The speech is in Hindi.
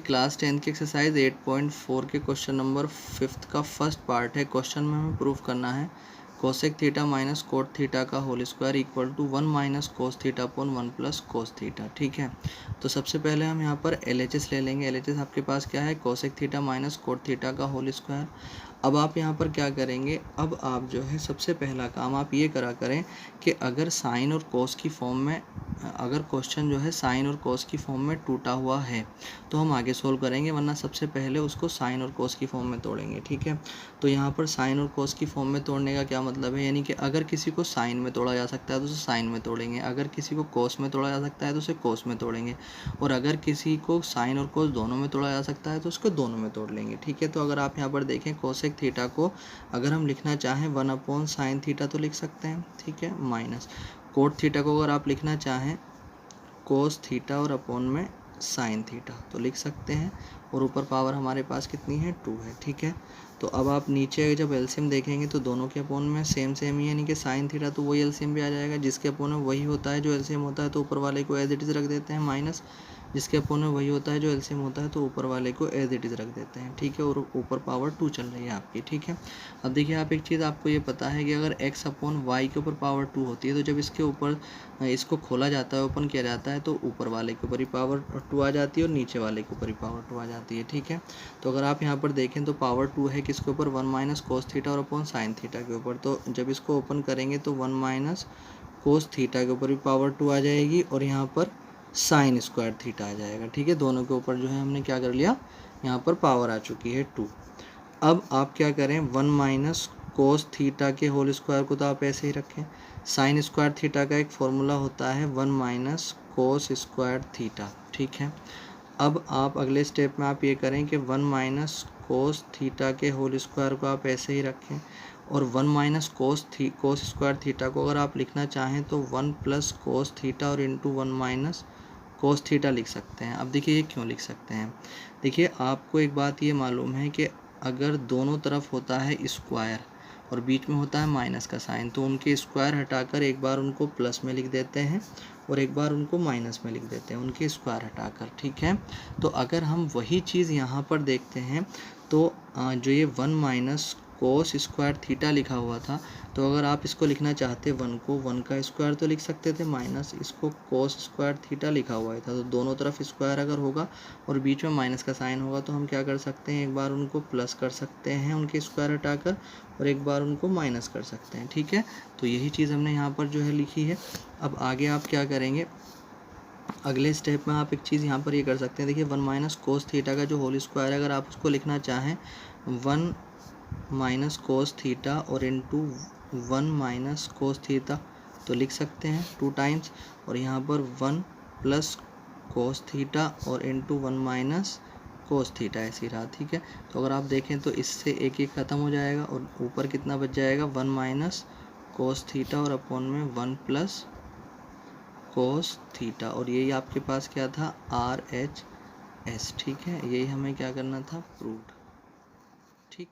क्लास 10 की एक्सरसाइज 8.4 के क्वेश्चन नंबर 5 का फर्स्ट पार्ट है। क्वेश्चन में हमें प्रूफ करना है cosec theta minus cot theta का whole square equal to 1 minus cos theta upon 1 plus cos theta. ठीक है, तो सबसे पहले हम यहाँ पर LHS ले लेंगे। LHS आपके पास क्या है, cosec theta minus cot theta का होल स्क्वायर। अब आप यहाँ पर क्या करेंगे, अब आप जो है सबसे पहला काम आप ये करा करें कि अगर साइन और कोस की फॉर्म में, अगर क्वेश्चन जो है साइन और कोस की फॉर्म में टूटा हुआ है तो हम आगे सोल्व करेंगे, वरना सबसे पहले उसको साइन और कोस की फॉर्म में तोड़ेंगे। ठीक है, तो यहाँ पर साइन और कोस की फॉर्म में तोड़ने का क्या मतलब है, यानी कि अगर किसी को साइन में तोड़ा जा सकता है तो उसे साइन में तोड़ेंगे, अगर किसी को कोस में तोड़ा जा सकता है तो उसे कोस में तोड़ेंगे, और अगर किसी को साइन और कोस दोनों में तोड़ा जा सकता है तो उसको दोनों में तोड़ लेंगे। ठीक है, तो अगर आप यहाँ पर देखें कोसेक थीटा को अगर हम लिखना चाहें 1 अपॉन साइन थीटा तो लिख सकते हैं। ठीक है, माइनस कोट थीटा को अगर आप लिखना चाहें कोस थीटा और अपॉन में साइन थीटा तो लिख सकते हैं, और ऊपर पावर हमारे पास कितनी है, 2 है। ठीक है, तो अब आप नीचे जब एलसीएम देखेंगे तो दोनों के अपॉन में सेम सेम ही, यानी कि साइन थीटा तो वही एलसीएम भी आ जाएगा, जिसके अपॉन में वही होता है जो एलसीएम होता है तो ऊपर वाले को एज इट इज़ रख देते हैं, माइनस जिसके अपॉन में वही होता है जो एलसीएम होता है तो ऊपर वाले को एज इट इज़ रख देते हैं। ठीक है, और ऊपर पावर 2 चल रही है आपकी। ठीक है, अब देखिए आप एक चीज़ आपको ये पता है कि अगर x अपॉन वाई के ऊपर पावर 2 होती है तो जब इसके ऊपर इसको खोला जाता है, ओपन किया जाता है, तो ऊपर वाले के ऊपर ही पावर 2 आ जाती है और नीचे वाले के ऊपर ही पावर 2 आ जाती है। ठीक है, तो अगर आप यहाँ पर देखें तो पावर 2 है किसके ऊपर, 1 माइनस कोस थीटा और अपॉन साइन थीटा के ऊपर, तो जब इसको ओपन करेंगे तो 1 माइनस कोस थीटा के ऊपर भी पावर 2 आ जाएगी और यहाँ पर साइन स्क्वायर थीटा आ जाएगा। ठीक है, दोनों के ऊपर जो है हमने क्या कर लिया, यहाँ पर पावर आ चुकी है 2। अब आप क्या करें, 1 माइनस कोस थीटा के होल स्क्वायर को तो आप ऐसे ही रखें, साइन स्क्वायर थीटा का एक फॉर्मूला होता है 1 माइनस कोस स्क्वायर थीटा। ठीक है, अब आप अगले स्टेप में आप ये करें कि 1 माइनस कोस थीटा के होल स्क्वायर को आप ऐसे ही रखें, और 1 माइनस कोस स्क्वायर थीटा को अगर आप लिखना चाहें तो 1 प्लस कोस थीटा और इंटू 1 माइनस कोस थीटा लिख सकते हैं। अब देखिए ये क्यों लिख सकते हैं, देखिए आपको एक बात ये मालूम है कि अगर दोनों तरफ होता है स्क्वायर और बीच में होता है माइनस का साइन, तो उनके स्क्वायर हटाकर एक बार उनको प्लस में लिख देते हैं और एक बार उनको माइनस में लिख देते हैं, उनके स्क्वायर हटाकर। ठीक है, तो अगर हम वही चीज़ यहाँ पर देखते हैं तो जो ये 1 माइनस कोस स्क्वायर थीटा लिखा हुआ था, तो अगर आप इसको लिखना चाहते 1 को 1 का स्क्वायर तो लिख सकते थे, माइनस इसको कोस स्क्वायर थीटा लिखा हुआ था, तो दोनों तरफ स्क्वायर अगर होगा और बीच में माइनस का साइन होगा तो हम क्या कर सकते हैं, एक बार उनको प्लस कर सकते हैं उनके स्क्वायर हटाकर और एक बार उनको माइनस कर सकते हैं। ठीक है, तो यही चीज़ हमने यहाँ पर जो है लिखी है। अब आगे आप क्या करेंगे, अगले स्टेप में आप एक चीज़ यहाँ पर ये कर सकते हैं, देखिए 1 माइनस कोस थीटा का जो होल स्क्वायर है अगर आप उसको लिखना चाहें 1 माइनस कोस थीटा और इंटू 1 माइनस कोस थीटा तो लिख सकते हैं 2 टाइम्स, और यहाँ पर 1 प्लस कोस थीटा और इंटू 1 माइनस कोस थीटा ऐसी रहा। ठीक है, तो अगर आप देखें तो इससे एक एक ख़त्म हो जाएगा और ऊपर कितना बच जाएगा, 1 माइनस कोस थीटा और अपॉन में 1 प्लस कोस थीटा, और यही आपके पास क्या था, RHS। ठीक है, यही हमें क्या करना था, प्रूव्ड। ठीक।